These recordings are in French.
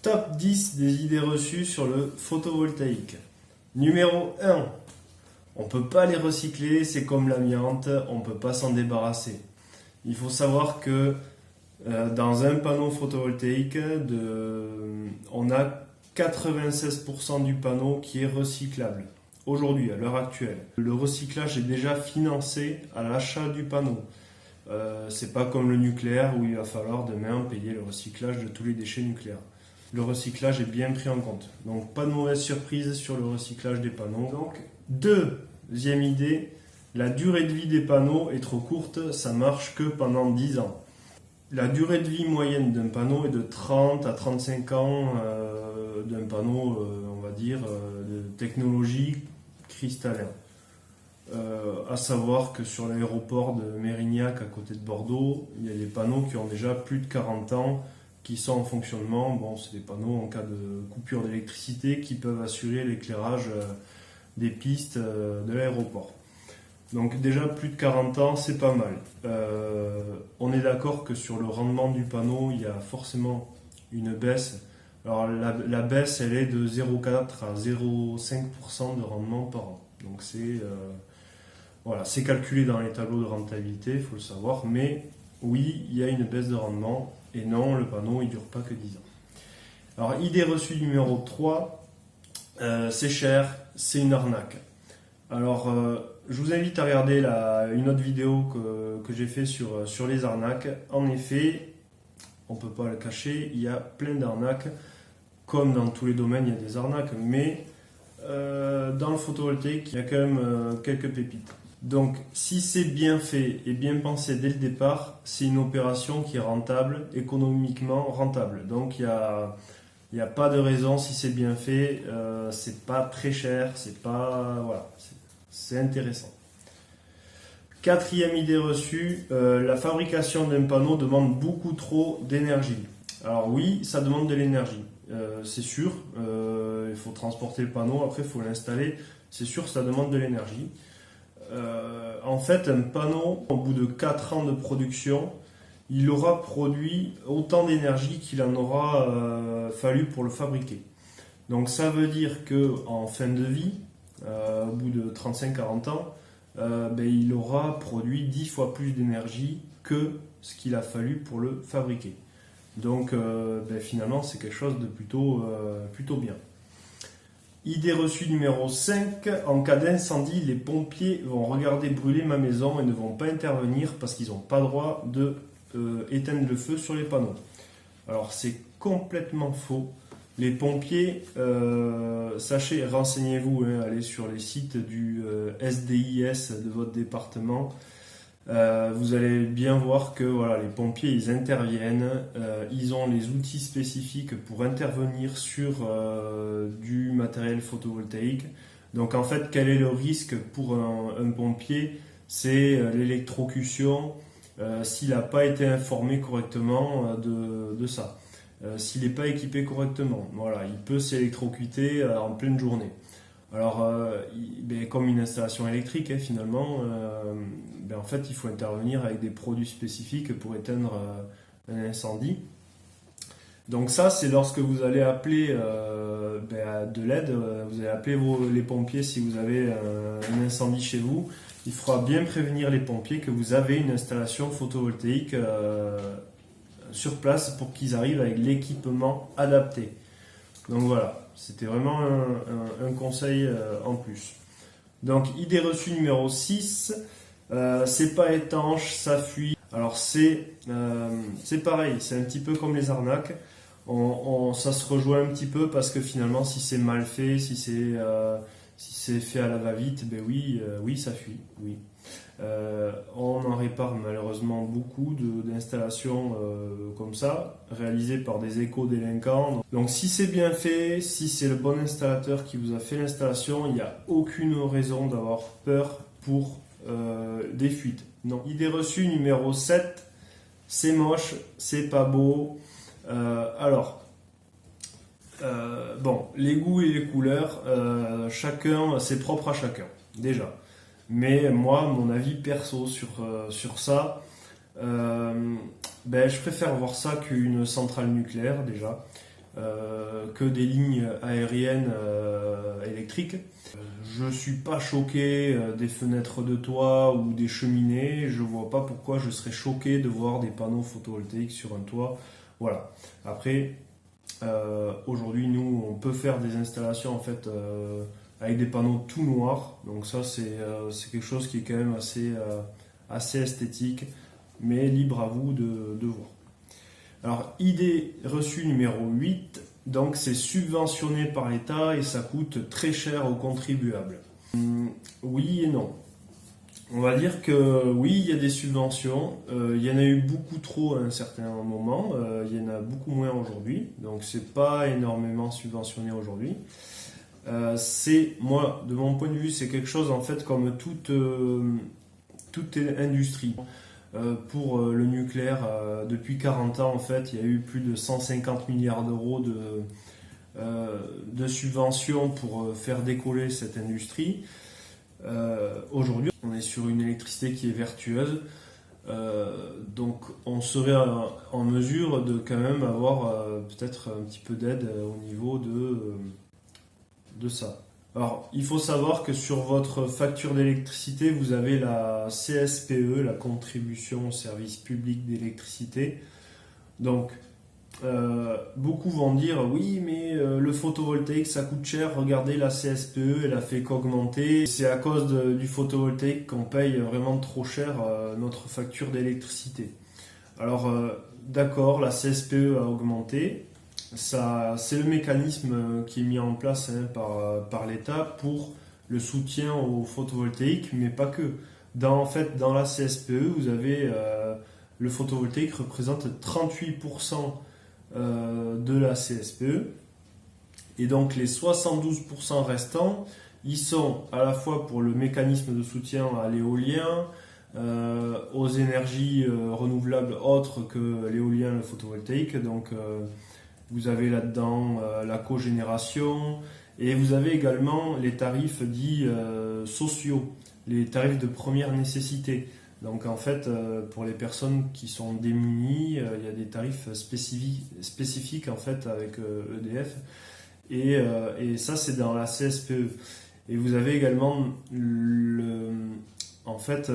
Top 10 des idées reçues sur le photovoltaïque. Numéro 1. On ne peut pas les recycler, c'est comme l'amiante, on ne peut pas s'en débarrasser. Il faut savoir que dans un panneau photovoltaïque, on a 96% du panneau qui est recyclable. Aujourd'hui, à l'heure actuelle, le recyclage est déjà financé à l'achat du panneau. C'est pas comme le nucléaire où il va falloir demain payer le recyclage de tous les déchets nucléaires. Le recyclage est bien pris en compte. Donc pas de mauvaise surprise sur le recyclage des panneaux. Donc, deuxième idée, la durée de vie des panneaux est trop courte, ça marche que pendant 10 ans. La durée de vie moyenne d'un panneau est de 30 à 35 ans d'un panneau, on va dire, de technologie cristallin. À savoir que sur l'aéroport de Mérignac, à côté de Bordeaux, il y a des panneaux qui ont déjà plus de 40 ans, qui sont en fonctionnement. Bon, c'est des panneaux en cas de coupure d'électricité qui peuvent assurer l'éclairage des pistes de l'aéroport. Donc déjà plus de 40 ans, c'est pas mal. On est d'accord que sur le rendement du panneau, il y a forcément une baisse. Alors la baisse, elle est de 0,4 à 0,5% de rendement par an. Donc c'est calculé dans les tableaux de rentabilité, il faut le savoir. Mais oui, il y a une baisse de rendement. Et non, le panneau, il ne dure pas que 10 ans. Alors, idée reçue numéro 3, c'est cher, c'est une arnaque. Alors, je vous invite à regarder une autre vidéo que j'ai fait sur les arnaques. En effet, on ne peut pas le cacher, il y a plein d'arnaques. Comme dans tous les domaines, il y a des arnaques. Mais dans le photovoltaïque, il y a quand même quelques pépites. Donc, si c'est bien fait et bien pensé dès le départ, c'est une opération qui est rentable, économiquement rentable. Donc, il n'y a pas de raison, si c'est bien fait, c'est pas très cher, c'est intéressant. Quatrième idée reçue, la fabrication d'un panneau demande beaucoup trop d'énergie. Alors oui, ça demande de l'énergie, c'est sûr. Il faut transporter le panneau, après il faut l'installer. C'est sûr, ça demande de l'énergie. En fait, un panneau, au bout de 4 ans de production, il aura produit autant d'énergie qu'il en aura fallu pour le fabriquer. Donc ça veut dire qu'en fin de vie, au bout de 35-40 ans, il aura produit 10 fois plus d'énergie que ce qu'il a fallu pour le fabriquer. Donc finalement, c'est quelque chose de plutôt bien. Idée reçue numéro 5, en cas d'incendie, les pompiers vont regarder brûler ma maison et ne vont pas intervenir parce qu'ils n'ont pas le droit d'éteindre le feu sur les panneaux. Alors c'est complètement faux. Les pompiers, sachez, renseignez-vous, allez sur les sites du SDIS de votre département. Vous allez bien voir que les pompiers ils interviennent, ils ont les outils spécifiques pour intervenir sur du matériel photovoltaïque. Donc en fait, quel est le risque pour un pompier? C'est l'électrocution s'il n'a pas été informé correctement de ça. S'il n'est pas équipé correctement, il peut s'électrocuter en pleine journée. Alors, comme une installation électrique, finalement, en fait, il faut intervenir avec des produits spécifiques pour éteindre un incendie. Donc ça, c'est lorsque vous allez appeler de l'aide, vous allez appeler les pompiers si vous avez un incendie chez vous. Il faudra bien prévenir les pompiers que vous avez une installation photovoltaïque sur place pour qu'ils arrivent avec l'équipement adapté. Donc voilà, c'était vraiment un conseil en plus. Donc idée reçue numéro 6, c'est pas étanche, ça fuit. Alors c'est pareil, c'est un petit peu comme les arnaques. Ça se rejoint un petit peu parce que finalement si c'est mal fait, si c'est fait à la va-vite, oui ça fuit, oui. On en répare malheureusement beaucoup d'installations comme ça, réalisées par des éco-délinquants. Donc si c'est bien fait, si c'est le bon installateur qui vous a fait l'installation, il n'y a aucune raison d'avoir peur pour des fuites. Non. Idée reçue numéro 7, c'est moche, c'est pas beau. Les goûts et les couleurs, c'est propre à chacun, déjà. Mais moi, mon avis perso sur ça, je préfère voir ça qu'une centrale nucléaire déjà. que des lignes aériennes électriques. Je suis pas choqué des fenêtres de toit ou des cheminées. Je vois pas pourquoi je serais choqué de voir des panneaux photovoltaïques sur un toit. Voilà. Après, aujourd'hui, nous, on peut faire des installations en fait avec des panneaux tout noirs. Donc ça, c'est quelque chose qui est quand même assez esthétique, mais libre à vous de voir. Alors, idée reçue numéro 8, donc c'est subventionné par l'État et ça coûte très cher aux contribuables. Oui et non. On va dire que oui, il y a des subventions, il y en a eu beaucoup trop à un certain moment, il y en a beaucoup moins aujourd'hui, donc c'est pas énormément subventionné aujourd'hui. Moi, de mon point de vue, c'est quelque chose en fait comme toute industrie. Pour le nucléaire, depuis 40 ans, en fait, il y a eu plus de 150 milliards d'euros de subventions pour faire décoller cette industrie. Aujourd'hui, on est sur une électricité qui est vertueuse, donc on serait en mesure de quand même avoir peut-être un petit peu d'aide au niveau de ça. Alors, il faut savoir que sur votre facture d'électricité, vous avez la CSPE, la contribution au service public d'électricité. Donc, beaucoup vont dire oui, mais le photovoltaïque ça coûte cher. Regardez, la CSPE, elle a fait qu'augmenter. C'est à cause du photovoltaïque qu'on paye vraiment trop cher notre facture d'électricité. Alors, d'accord, la CSPE a augmenté. Ça, c'est le mécanisme qui est mis en place par l'État pour le soutien au photovoltaïque, mais pas que. En fait, dans la CSPE, vous avez le photovoltaïque représente 38% de la CSPE, et donc les 72% restants, ils sont à la fois pour le mécanisme de soutien à l'éolien, aux énergies renouvelables autres que l'éolien et le photovoltaïque, donc vous avez là-dedans la cogénération, et vous avez également les tarifs dits sociaux, les tarifs de première nécessité. Donc en fait, pour les personnes qui sont démunies, il y a des tarifs spécifiques en fait avec EDF, et ça c'est dans la CSPE. Et vous avez également en fait,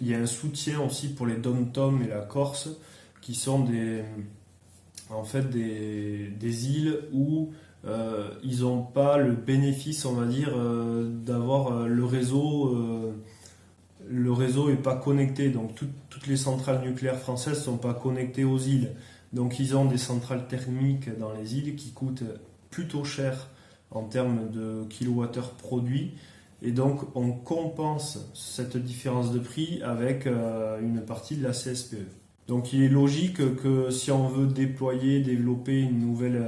il y a un soutien aussi pour les DOM-TOM et la Corse, qui sont des îles où ils n'ont pas le bénéfice, on va dire, d'avoir le réseau. Le réseau n'est pas connecté, donc toutes les centrales nucléaires françaises ne sont pas connectées aux îles. Donc ils ont des centrales thermiques dans les îles qui coûtent plutôt cher en termes de kilowattheure produit. Et donc on compense cette différence de prix avec une partie de la CSPE. Donc il est logique que si on veut développer une nouvelle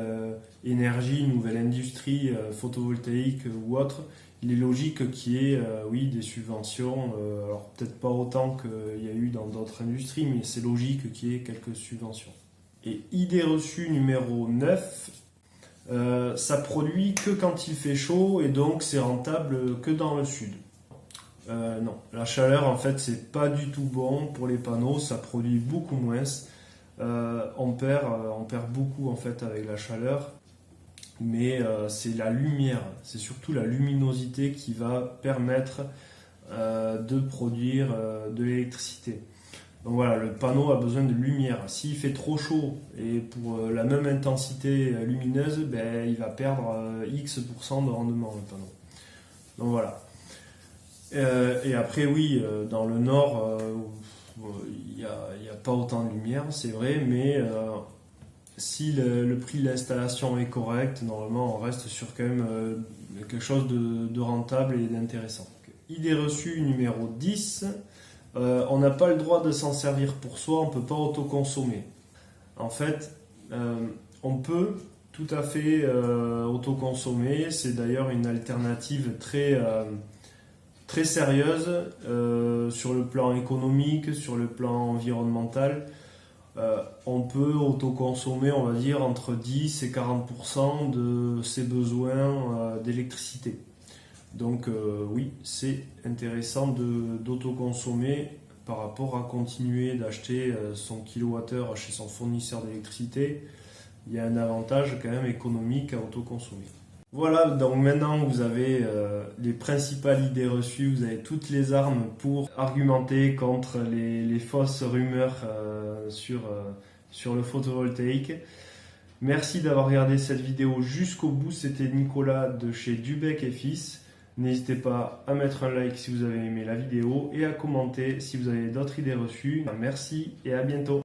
énergie, une nouvelle industrie photovoltaïque ou autre, il est logique qu'il y ait oui, des subventions, alors peut-être pas autant qu'il y a eu dans d'autres industries, mais c'est logique qu'il y ait quelques subventions. Et idée reçue numéro 9, ça produit que quand il fait chaud et donc c'est rentable que dans le sud. Non, la chaleur en fait c'est pas du tout bon pour les panneaux, ça produit beaucoup moins. On perd beaucoup en fait avec la chaleur, mais c'est la lumière, c'est surtout la luminosité qui va permettre de produire de l'électricité. Donc voilà, le panneau a besoin de lumière. S'il fait trop chaud et pour la même intensité lumineuse, ben, il va perdre X% de rendement le panneau. Donc voilà. Et après, oui, dans le nord, il n'y a pas autant de lumière, c'est vrai, mais si le prix de l'installation est correct, normalement, on reste sur quand même quelque chose de rentable et d'intéressant. Idée reçue numéro 10, on n'a pas le droit de s'en servir pour soi, on ne peut pas autoconsommer. En fait, on peut tout à fait autoconsommer, c'est d'ailleurs une alternative très sérieuse sur le plan économique, sur le plan environnemental. On peut autoconsommer, on va dire, entre 10 et 40% de ses besoins d'électricité. Donc oui, c'est intéressant d'autoconsommer par rapport à continuer d'acheter son kilowattheure chez son fournisseur d'électricité. il y a un avantage quand même économique à autoconsommer. Voilà, donc maintenant vous avez les principales idées reçues, vous avez toutes les armes pour argumenter contre les fausses rumeurs sur le photovoltaïque. Merci d'avoir regardé cette vidéo jusqu'au bout, c'était Nicolas de chez Dubec et Fils. N'hésitez pas à mettre un like si vous avez aimé la vidéo et à commenter si vous avez d'autres idées reçues. Merci et à bientôt.